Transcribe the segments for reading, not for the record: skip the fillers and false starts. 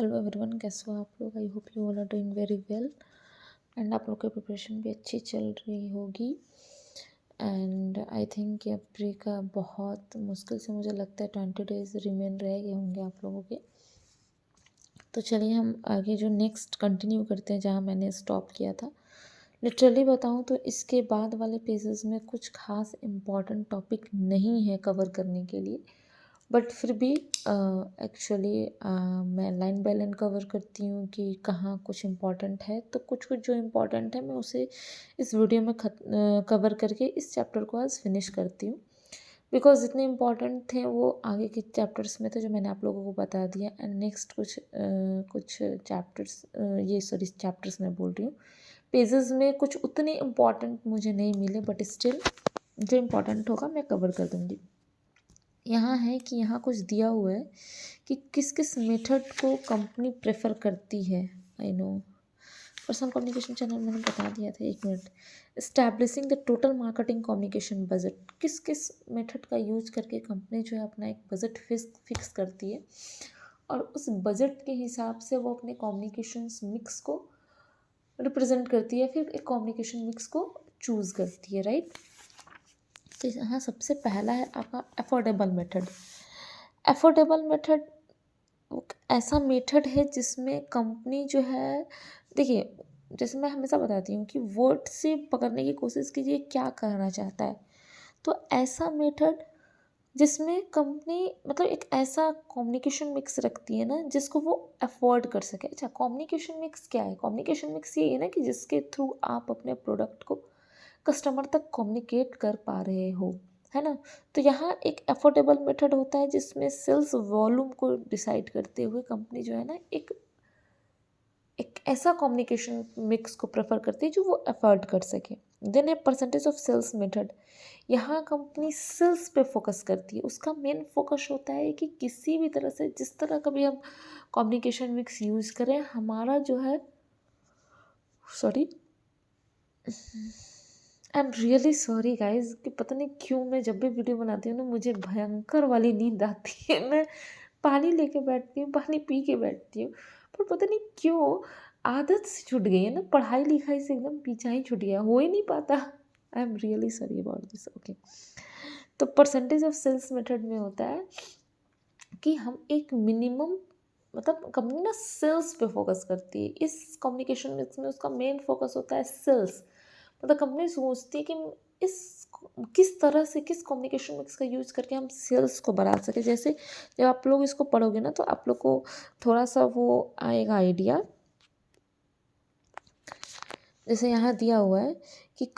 Hello everyone, कैसे हो आप लोग। I hope you all are doing very well and आप लोग की प्रिपरेशन भी अच्छी चल रही होगी। एंड आई थिंक ये प्री का बहुत मुश्किल से मुझे लगता है 20 डेज रिमेन रह गए होंगे आप लोगों के। तो चलिए हम आगे जो नेक्स्ट कंटिन्यू करते हैं जहाँ मैंने स्टॉप किया था। लिटरली बताऊँ तो इसके बाद वाले पेजेस में कुछ खास इम्पॉर्टेंट टॉपिक नहीं है कवर करने के लिए, बट फिर भी एक्चुअली मैं लाइन बाय लाइन कवर करती हूँ कि कहाँ कुछ इम्पॉर्टेंट है। तो कुछ कुछ जो इम्पॉर्टेंट है मैं उसे इस वीडियो में कवर करके इस चैप्टर को आज फिनिश करती हूँ, बिकॉज जितने इम्पॉर्टेंट थे वो आगे के चैप्टर्स में थे जो मैंने आप लोगों को बता दिया। एंड नेक्स्ट कुछ चैप्टर्स चैप्टर्स मैं बोल रही हूँ, पेजेस में कुछ उतने इम्पॉर्टेंट मुझे नहीं मिले, बट स्टिल जो इम्पॉर्टेंट होगा मैं कवर कर दूँगी। यहाँ है कि यहाँ कुछ दिया हुआ है कि किस किस मेथड को कंपनी प्रेफर करती है। I know personal communication channel मैंने बता दिया था, एक minute. Establishing the total marketing communication budget, किस किस मेथड का यूज करके कंपनी जो है अपना एक बजट फिक्स करती है और उस बजट के हिसाब से वो अपने कम्युनिकेशंस मिक्स को रिप्रेजेंट करती है, फिर एक कम्युनिकेशन मिक्स को चूज़ करती है, राइट। तो यहाँ सबसे पहला है आपका अफोर्डेबल मेथड। अफोर्डेबल मेथड ऐसा मेथड है जिसमें कंपनी जो है, देखिए जैसे मैं हमेशा बताती हूँ कि वर्ड से पकड़ने की कोशिश कीजिए क्या कहना चाहता है। तो ऐसा मेथड जिसमें कंपनी मतलब एक ऐसा कम्युनिकेशन मिक्स रखती है ना जिसको वो अफोर्ड कर सके। अच्छा, कम्युनिकेशन मिक्स क्या है? कम्युनिकेशन मिक्स ये है ना कि जिसके थ्रू आप अपने प्रोडक्ट को कस्टमर तक कम्युनिकेट कर पा रहे हो, है ना। तो यहाँ एक अफोर्डेबल मेथड होता है जिसमें सेल्स वॉल्यूम को डिसाइड करते हुए कंपनी जो है ना एक एक ऐसा कम्युनिकेशन मिक्स को प्रेफर करती है जो वो अफोर्ड कर सके। देन है परसेंटेज ऑफ सेल्स मेथड। यहाँ कंपनी सेल्स पे फोकस करती है, उसका मेन फोकस होता है कि किसी भी तरह से जिस तरह का भी हम कम्युनिकेशन मिक्स यूज़ करें, हमारा जो है sorry I am really sorry guys कि पता नहीं क्यों मैं जब भी वीडियो बनाती हूँ ना मुझे भयंकर वाली नींद आती है। मैं पानी लेके बैठती हूँ, पानी पी के बैठती हूँ, पर पता नहीं क्यों आदत से छूट गई है ना, पढ़ाई लिखाई से एकदम पीछा ही छूट गया, हो ही नहीं पाता। I am really sorry about this. Okay, तो परसेंटेज ऑफ सेल्स मेथड में होता है कि हम एक मिनिमम मतलब कंपनी ना सेल्स पे फोकस करती है। इस कम्युनिकेशन मिक्स में उसका मेन फोकस होता है सेल्स। मतलब कंपनी सोचती है कि इस किस तरह से किस कम्युनिकेशन मिक्स का यूज़ करके हम सेल्स को बढ़ा सके। जैसे जब आप लोग इसको पढ़ोगे ना तो आप लोग को थोड़ा सा वो आएगा आइडिया। जैसे यहाँ दिया हुआ है कि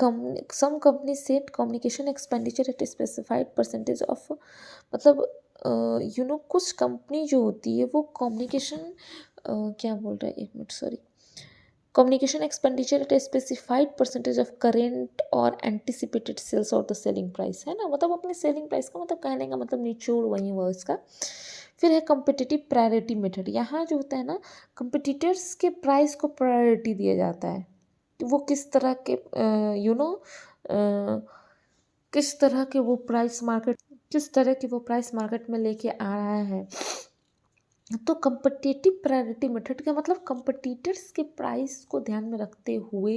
some company set communication expenditure at specified percentage of, मतलब कुछ कंपनी जो होती है वो कम्युनिकेशन क्या बोल रहा है, एक minute sorry, communication expenditure at a specified percentage of current और एंटिसिपेटेड सेल्स और द सेलिंग प्राइस, है ना। मतलब अपने सेलिंग प्राइस का मतलब कहने का मतलब निचोड़ वही हुआ इसका। फिर है कम्पिटिटिव प्रायोरिटी मेथड। यहाँ जो होता है ना, कम्पिटिटर्स के प्राइस को प्रायोरिटी दिया जाता है कि वो किस तरह के किस तरह के वो प्राइस मार्केट किस तरह की वो प्राइस मार्केट में लेके आ रहा है। तो कम्पिटिटिव प्रायोरिटी मेथड का मतलब कम्पिटिटर्स के प्राइस को ध्यान में रखते हुए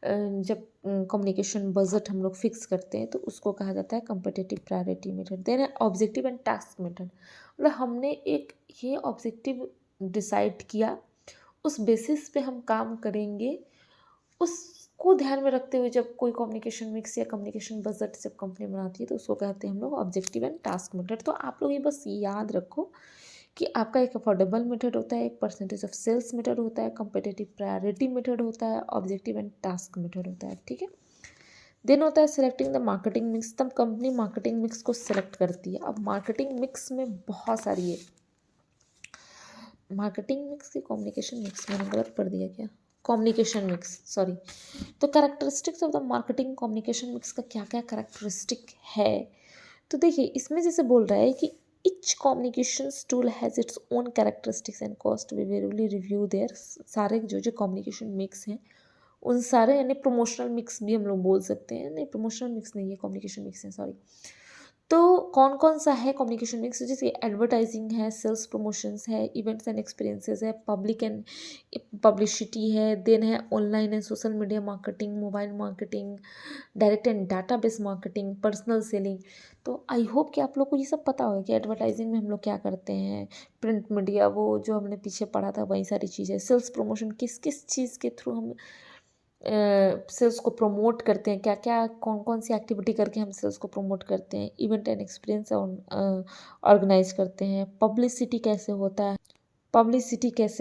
जब कम्युनिकेशन बजट हम लोग फिक्स करते हैं तो उसको कहा जाता है कम्पिटिटिव प्रायोरिटी मेथड। देन है ऑब्जेक्टिव एंड टास्क मेथड। मतलब हमने एक ये ऑब्जेक्टिव डिसाइड किया, उस बेसिस पे हम काम करेंगे, उसको ध्यान में रखते हुए जब कोई कम्युनिकेशन मिक्स या कम्युनिकेशन बजट जब कंपनी बनाती है तो उसको कहते हैं हम लोग ऑब्जेक्टिव एंड टास्क मेथड। तो आप लोग ये बस याद रखो कि आपका एक अफोर्डेबल मेथड होता है, एक परसेंटेज ऑफ सेल्स मेथड होता है, कम्पिटिटिव प्रायोरिटी मेथड होता है, ऑब्जेक्टिव एंड टास्क मेथड होता है, ठीक है। देन होता है सिलेक्टिंग द मार्केटिंग मिक्स। तब कंपनी मार्केटिंग मिक्स को सिलेक्ट करती है। अब मार्केटिंग मिक्स में बहुत सारी है। मार्केटिंग मिक्स की कम्युनिकेशन मिक्स मैंने गलत पढ़ दिया क्या, कम्युनिकेशन मिक्स सॉरी। तो characteristics of the marketing communication mix का क्या क्या कैरेक्टरिस्टिक है, तो देखिए इसमें जैसे बोल रहा है कि each communication tool has its own characteristics and cost. We will review there. सारे जो जो कम्युनिकेशन मिक्स हैं उन सारे, यानी प्रमोशनल मिक्स भी हम लोग बोल सकते हैं, नहीं प्रमोशनल मिक्स नहीं है, कम्युनिकेशन मिक्स है सॉरी। तो कौन कौन सा है कम्युनिकेशन मिक्स, जैसे एडवर्टाइजिंग है, सेल्स प्रमोशंस है, इवेंट्स एंड एक्सपीरियंसेस है, पब्लिक एंड पब्लिसिटी है, देन है online and social media marketing, mobile marketing, direct and database marketing, personal selling. तो आई होप कि आप लोग को ये सब पता होगा कि एडवर्टाइजिंग में हम लोग क्या करते हैं, प्रिंट मीडिया वो जो हमने पीछे पढ़ा था वही सारी चीज़ें, सेल्स प्रमोशन किस किस चीज़ के थ्रू हम सेल्स को प्रमोट करते हैं, क्या क्या कौन कौन सी एक्टिविटी करके हम सेल्स को प्रमोट करते हैं, इवेंट एंड एक्सपीरियंस ऑर्गेनाइज करते हैं, पब्लिसिटी कैसे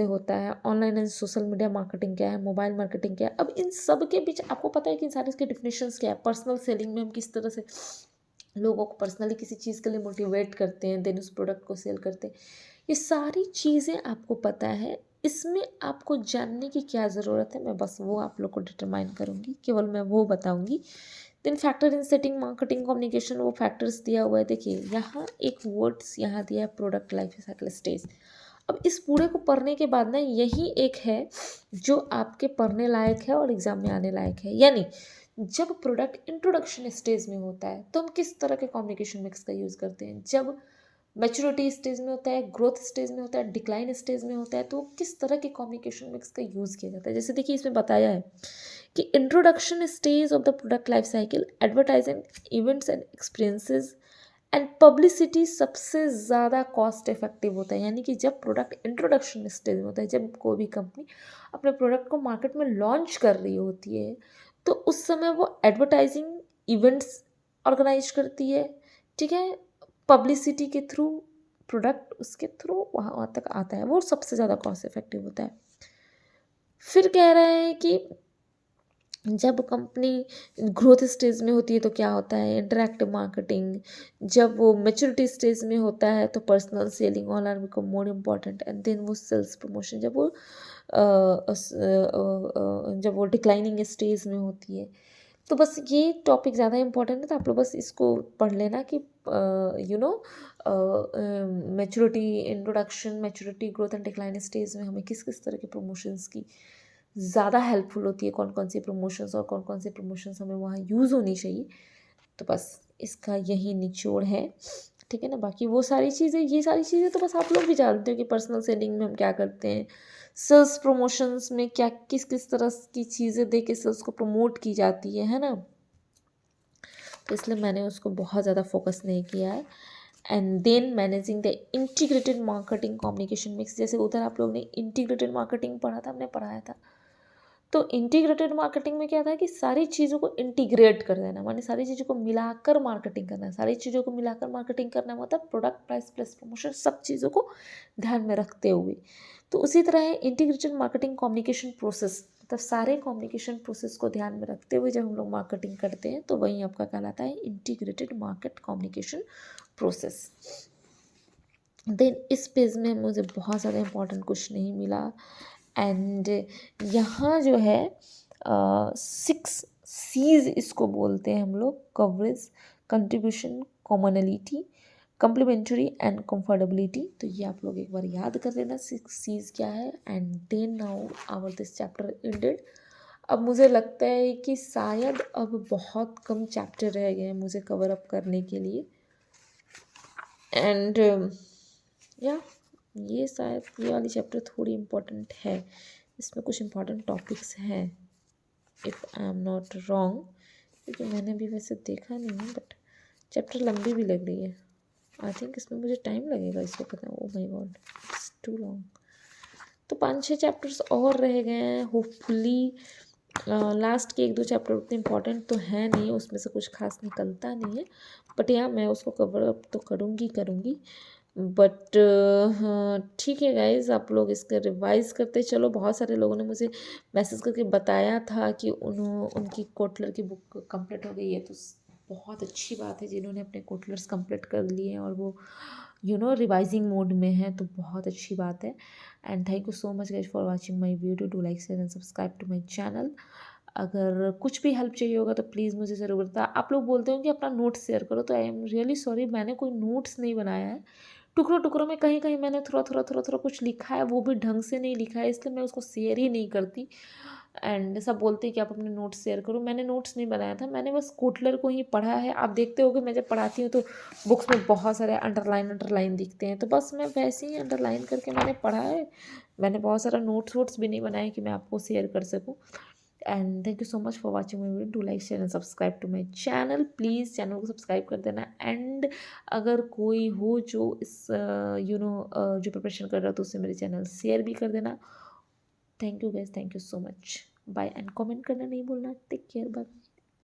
होता है, online and social media marketing क्या है, मोबाइल मार्केटिंग क्या है। अब इन सब के बीच आपको पता है कि इन सारे इसके डिफिनेशंस क्या है, पर्सनल सेलिंग में हम किस तरह से लोगों को पर्सनली किसी चीज़ के लिए मोटिवेट करते हैं, देन उस प्रोडक्ट को सेल करते हैं। ये सारी चीज़ें आपको पता है, इसमें आपको जानने की क्या ज़रूरत है, मैं बस वो आप लोग को डिटरमाइन करूँगी, केवल मैं वो बताऊँगी। Then factor in setting marketing communication, वो फैक्टर्स दिया हुआ है, देखिए यहाँ एक वर्ड्स यहाँ दिया है, प्रोडक्ट लाइफ साइकिल स्टेज। अब इस पूरे को पढ़ने के बाद ना यही एक है जो आपके पढ़ने लायक है और एग्ज़ाम में आने लायक है। यानी जब प्रोडक्ट इंट्रोडक्शन स्टेज में होता है तो हम किस तरह के कम्युनिकेशन मिक्स का यूज़ करते हैं, जब मैच्योरिटी स्टेज में होता है, ग्रोथ स्टेज में होता है, डिक्लाइन स्टेज में होता है, तो किस तरह के कम्युनिकेशन मिक्स का यूज़ किया जाता है। जैसे देखिए इसमें बताया है कि introduction stage of the product life cycle, advertising, events and experiences and publicity सबसे ज़्यादा कॉस्ट इफेक्टिव होता है। यानी कि जब प्रोडक्ट इंट्रोडक्शन स्टेज में होता है, जब कोई भी कंपनी अपने प्रोडक्ट को मार्केट में लॉन्च कर रही होती है, तो उस समय वो एडवर्टाइजिंग, इवेंट्स ऑर्गेनाइज करती है, ठीक है, पब्लिसिटी के थ्रू, प्रोडक्ट उसके थ्रू वहाँ तक आता है, वो सबसे ज़्यादा कॉस्ट इफेक्टिव होता है। फिर कह रहे हैं कि जब कंपनी ग्रोथ स्टेज में होती है तो क्या होता है, इंटरैक्टिव मार्केटिंग, जब वो मैच्योरिटी स्टेज में होता है तो personal selling, all are become more important, and then वो सेल्स प्रमोशन जब वो डिक्लाइनिंग स्टेज में होती है। तो बस ये टॉपिक ज़्यादा इंपॉर्टेंट है, तो आप लोग बस इसको पढ़ लेना कि maturity, introduction, maturity, growth and decline stage में हमें किस किस तरह के प्रमोशंस की ज़्यादा हेल्पफुल होती है, कौन कौन सी प्रमोशंस और कौन कौन सी प्रमोशंस हमें वहाँ यूज़ होनी चाहिए। तो बस इसका यही निचोड़ है, ठीक है ना। बाकी वो सारी चीज़ें, ये सारी चीज़ें तो बस आप लोग भी जानते हो कि पर्सनल सेलिंग में हम क्या करते हैं, सेल्स प्रमोशंस में क्या किस किस तरह की चीज़ें दे के सेल्स को प्रमोट की जाती है ना। तो इसलिए मैंने उसको बहुत ज़्यादा फोकस नहीं किया है। And then managing the integrated marketing communication mix, जैसे उधर आप लोग ने इंटीग्रेटेड मार्केटिंग पढ़ा था, हमने पढ़ाया था। तो इंटीग्रेटेड मार्केटिंग में क्या था कि सारी चीज़ों को इंटीग्रेट कर देना, माने सारी चीज़ों को मिलाकर मार्केटिंग करना, सारी चीज़ों को मिलाकर मार्केटिंग करना मतलब प्रोडक्ट, प्राइस प्लस प्रमोशन, सब चीज़ों को ध्यान में रखते हुए। तो उसी तरह है इंटीग्रेटेड मार्केटिंग कम्युनिकेशन प्रोसेस, मतलब सारे कम्युनिकेशन प्रोसेस को ध्यान में रखते हुए जब हम लोग मार्केटिंग करते हैं तो वही आपका कहलाता है integrated market communication process. Then इस पेज में मुझे बहुत ज़्यादा इम्पोर्टेंट कुछ नहीं मिला। एंड यहाँ जो है 6 C's इसको बोलते हैं हम लोग, coverage, contribution, commonality, complementary and comfortability. तो ये आप लोग एक बार याद कर लेना 6 C's क्या है। And then now our this chapter ended. अब मुझे लगता है कि शायद अब बहुत कम चैप्टर रह गए हैं मुझे कवर अप करने के लिए। एंड या ये शायद ये वाली चैप्टर थोड़ी इम्पोर्टेंट है, इसमें कुछ इम्पोर्टेंट टॉपिक्स हैं if I am not wrong, क्योंकि मैंने भी वैसे देखा नहीं है, बट चैप्टर लंबी भी लग रही है। आई थिंक इसमें मुझे टाइम लगेगा इसको पता। Oh my God, it's too long. तो 5-6 चैप्टर्स और रह गए हैं होपफुली। लास्ट के 1-2 चैप्टर उतने इम्पॉर्टेंट तो हैं नहीं, उसमें से कुछ खास निकलता नहीं है, बट या मैं उसको कवर अप तो करूँगी। बट हाँ ठीक है गाइज़, आप लोग इसका रिवाइज़ करते चलो। बहुत सारे लोगों ने मुझे मैसेज करके बताया था कि उनकी कोटलर की बुक कंप्लीट हो गई है, तो बहुत अच्छी बात है जिन्होंने अपने कोटलर्स कंप्लीट कर लिए हैं और वो रिवाइजिंग मोड में है, तो बहुत अच्छी बात है। And thank you so much guys for watching my video. Do like, share and subscribe to my channel. अगर कुछ भी हेल्प चाहिए होगा तो प्लीज़ मुझे ज़रूर बता। आप लोग बोलते हो कि अपना नोट्स शेयर करो, तो आई एम रियली सॉरी, मैंने कोई नोट्स नहीं बनाया है। टुकड़ों टुकड़ों में कहीं कहीं मैंने थोड़ा थोड़ा कुछ लिखा है, वो भी ढंग से नहीं लिखा है, इसलिए मैं उसको शेयर ही नहीं करती। एंड सब बोलते हैं कि आप अपने नोट्स शेयर करो। मैंने नोट्स नहीं बनाया था, मैंने बस कोटलर को ही पढ़ा है। आप देखते होगे मैं जब पढ़ाती हूँ तो बुक्स में बहुत सारे अंडरलाइन दिखते हैं, तो बस मैं वैसे ही अंडरलाइन करके मैंने पढ़ा है। मैंने बहुत सारा नोट्स वोट्स भी नहीं बनाए कि मैं आपको शेयर कर सकूँ। And thank you so much for watching my video. Do like share and subscribe to my channel, please channel को सब्सक्राइब कर देना। एंड अगर कोई हो जो इस जो प्रिपरेशन कर रहा हो तो उससे मेरे चैनल शेयर भी कर देना। Thank you guys, thank you so much, bye. And comment करना नहीं भूलना। Take care, bye.